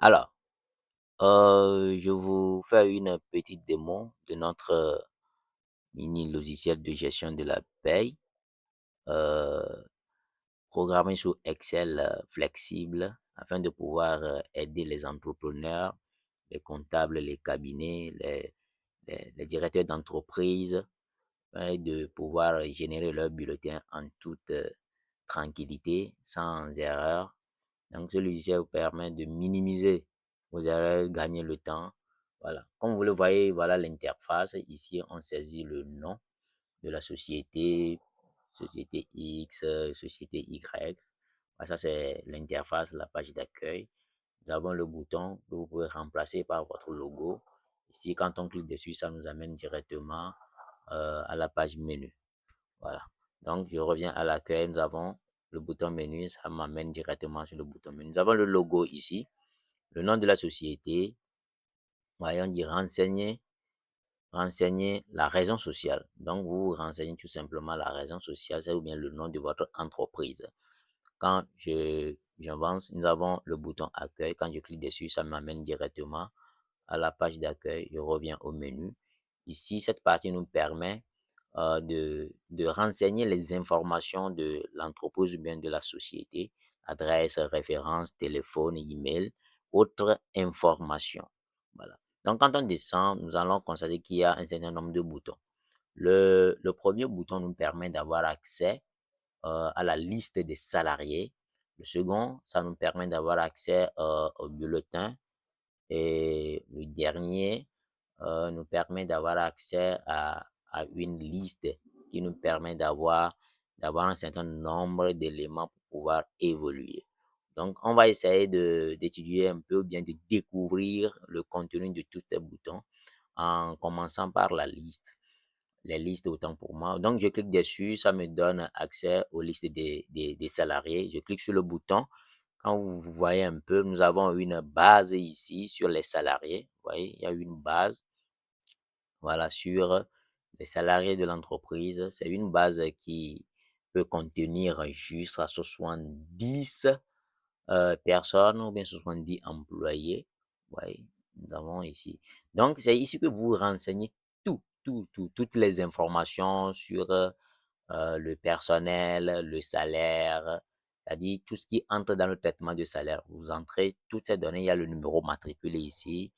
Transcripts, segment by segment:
Alors, je vous fais une petite démo de notre mini logiciel de gestion de la paye, euh, programmé sous Excel flexible afin de pouvoir aider les entrepreneurs, les comptables, les cabinets, les directeurs d'entreprise, et de pouvoir générer leur bulletin en toute tranquillité, sans erreur. Donc, ce logiciel vous permet de minimiser vos erreurs, gagner le temps. Voilà. Comme vous le voyez, voilà l'interface. Ici, on saisit le nom de la société, société X, société Y. Voilà, ça, c'est l'interface, la page d'accueil. Nous avons le bouton que vous pouvez remplacer par votre logo. Ici, quand on clique dessus, ça nous amène directement à la page menu. Voilà. Donc, je reviens à l'accueil. Nous avons le bouton menu. Ça m'amène directement sur le bouton menu. Nous avons le logo ici, le nom de la société. Voyons, on dit renseigner la raison sociale. Donc, vous renseignez tout simplement la raison sociale, c'est ou bien le nom de votre entreprise. Quand j'avance, nous avons le bouton accueil. Quand je clique dessus, ça m'amène directement à la page d'accueil. Je reviens au menu. Ici, cette partie nous permet de renseigner les informations de l'entreprise ou bien de la société, adresse, référence, téléphone, email, autres informations. Voilà. Donc, quand on descend, nous allons constater qu'il y a un certain nombre de boutons. Le premier bouton nous permet d'avoir accès à la liste des salariés. Le second, ça nous permet d'avoir accès au bulletin. Et le dernier nous permet d'avoir accès à une liste qui nous permet d'avoir un certain nombre d'éléments pour pouvoir évoluer. Donc, on va essayer d'étudier un peu ou bien de découvrir le contenu de tous ces boutons en commençant par la liste. Les listes autant pour moi. Donc, je clique dessus, ça me donne accès aux listes des salariés. Je clique sur le bouton. Quand vous voyez un peu, nous avons une base ici sur les salariés. Vous voyez, il y a une base, voilà, sur les salariés de l'entreprise. C'est une base qui peut contenir jusqu'à 70 personnes ou bien 70 employés. Vous voyez, nous avons ici. Donc, c'est ici que vous renseignez toutes les informations sur le personnel, le salaire, c'est-à-dire tout ce qui entre dans le traitement de salaire. Vous entrez toutes ces données, il y a le numéro matriculé ici,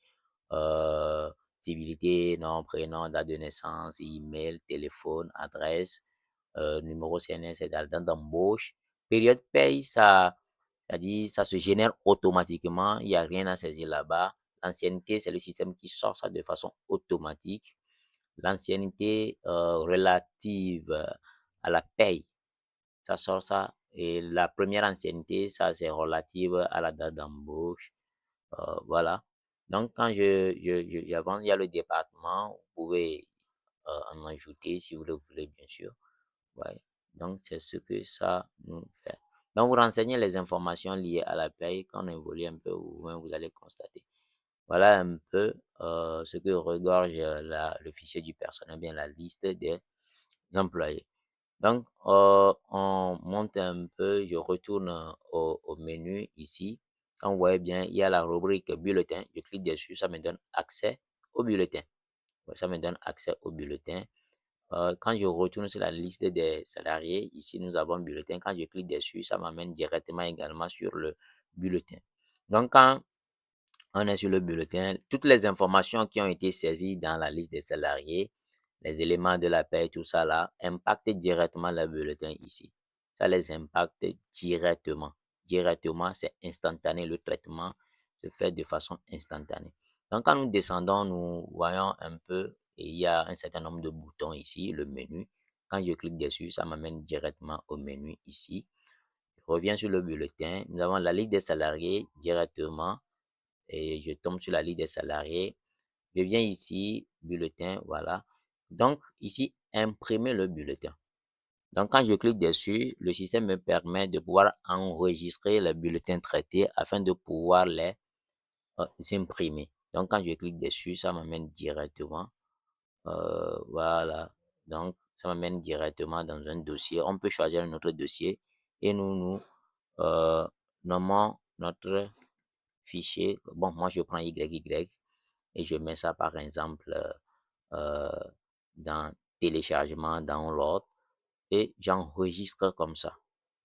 euh, civilité, nom, prénom, date de naissance, email, téléphone, adresse, numéro CNS et date d'embauche. Période paye, ça, c'est-à-dire ça se génère automatiquement, il n'y a rien à saisir là-bas. L'ancienneté, c'est le système qui sort ça de façon automatique. L'ancienneté relative à la paye, ça sort ça. Et la première ancienneté, ça c'est relative à la date d'embauche. Voilà. Donc quand j'avance, il y a le département, vous pouvez en ajouter si vous le voulez, bien sûr. Ouais. Donc c'est ce que ça nous fait. Donc vous renseignez les informations liées à la paye. Quand on évolue un peu, vous allez constater. Voilà un peu ce que regorge le fichier du personnel, bien la liste des employés. Donc, on monte un peu, je retourne au menu ici. Quand vous voyez bien, il y a la rubrique bulletin. Je clique dessus, ça me donne accès au bulletin. Ouais, ça me donne accès au bulletin. Quand je retourne sur la liste des salariés, ici nous avons le bulletin. Quand je clique dessus, ça m'amène directement également sur le bulletin. Donc, quand on est sur le bulletin, toutes les informations qui ont été saisies dans la liste des salariés, les éléments de la paie, tout ça là, impactent directement le bulletin ici. Ça les impacte directement. Directement, c'est instantané. Le traitement se fait de façon instantanée. Donc, quand nous descendons, nous voyons un peu, et il y a un certain nombre de boutons ici, le menu. Quand je clique dessus, ça m'amène directement au menu ici. Je reviens sur le bulletin. Nous avons la liste des salariés directement et je tombe sur la liste des salariés. Je viens ici, bulletin, voilà. Donc, ici, imprimer le bulletin. Donc, quand je clique dessus, le système me permet de pouvoir enregistrer les bulletins traités afin de pouvoir les imprimer. Donc, quand je clique dessus, ça m'amène directement. Voilà. Donc, ça m'amène directement dans un dossier. On peut choisir un autre dossier et nous euh, nommons notre fichier. Bon, moi, je prends YY et je mets ça, par exemple, euh, dans téléchargement, download, et j'enregistre comme ça.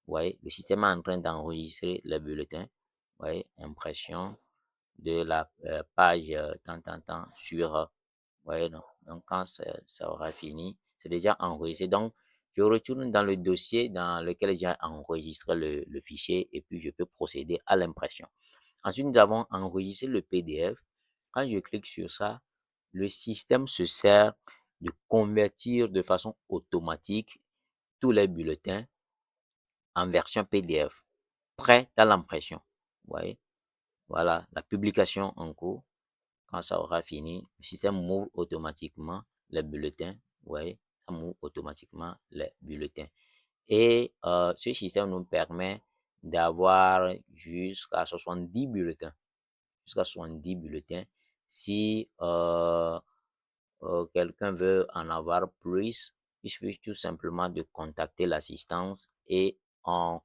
Vous voyez, le système est en train d'enregistrer le bulletin. Vous voyez, impression de la page tant sur, vous voyez, donc quand ça aura fini, c'est déjà enregistré. Donc, je retourne dans le dossier dans lequel j'ai enregistré le fichier et puis je peux procéder à l'impression. Ensuite, nous avons enregistré le PDF. Quand je clique sur ça, le système se sert de convertir de façon automatique tous les bulletins en version PDF, prêt à l'impression. Vous voyez, voilà la publication en cours. Quand ça aura fini, le système m'ouvre automatiquement les bulletins. Vous voyez, ça m'ouvre automatiquement les bulletins. Et ce système nous permet d'avoir jusqu'à 70 bulletins. Jusqu'à 70 bulletins. Si quelqu'un veut en avoir plus, il suffit tout simplement de contacter l'assistance et on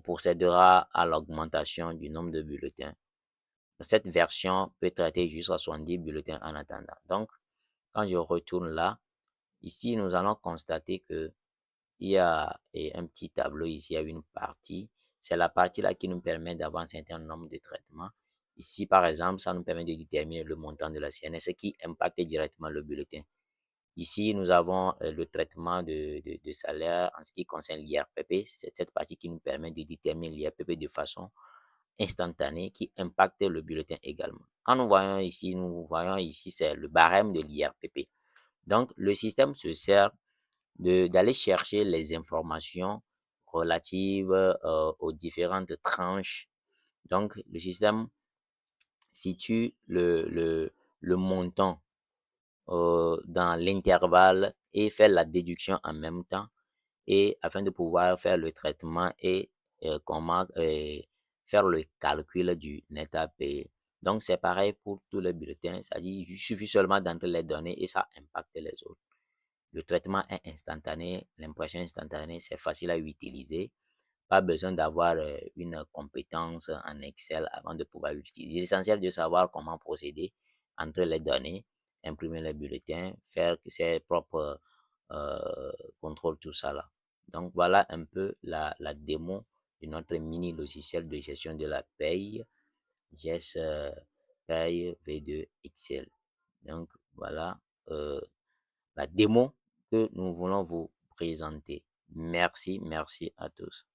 procédera à l'augmentation du nombre de bulletins. Cette version peut traiter jusqu'à 70 bulletins en attendant. Donc, quand je retourne là, ici, nous allons constater que il y a un petit tableau ici, il y a une partie. C'est la partie là qui nous permet d'avoir un certain nombre de traitements. Ici, par exemple, ça nous permet de déterminer le montant de la CNS qui impacte directement le bulletin. Ici, nous avons le traitement de salaire en ce qui concerne l'IRPP. C'est cette partie qui nous permet de déterminer l'IRPP de façon instantanée qui impacte le bulletin également. Quand nous voyons ici, c'est le barème de l'IRPP. Donc, le système se sert d'aller chercher les informations relatives aux différentes tranches. Donc, le système situe le montant dans l'intervalle et fait la déduction en même temps et afin de pouvoir faire le traitement et comment faire le calcul du net à payer. Donc, c'est pareil pour tous les bulletins, c'est-à-dire il suffit seulement d'entrer les données et ça impacte les autres. Le traitement est instantané, l'impression instantanée, c'est facile à utiliser. Pas besoin d'avoir une compétence en Excel avant de pouvoir l'utiliser. L'essentiel de savoir comment procéder, entrer les données, imprimer les bulletins, faire ses propres contrôles, tout ça là. Donc voilà un peu la démo de notre mini logiciel de gestion de la paye, GES Paye V2 Excel. Donc voilà la démo que nous voulons vous présenter. Merci à tous.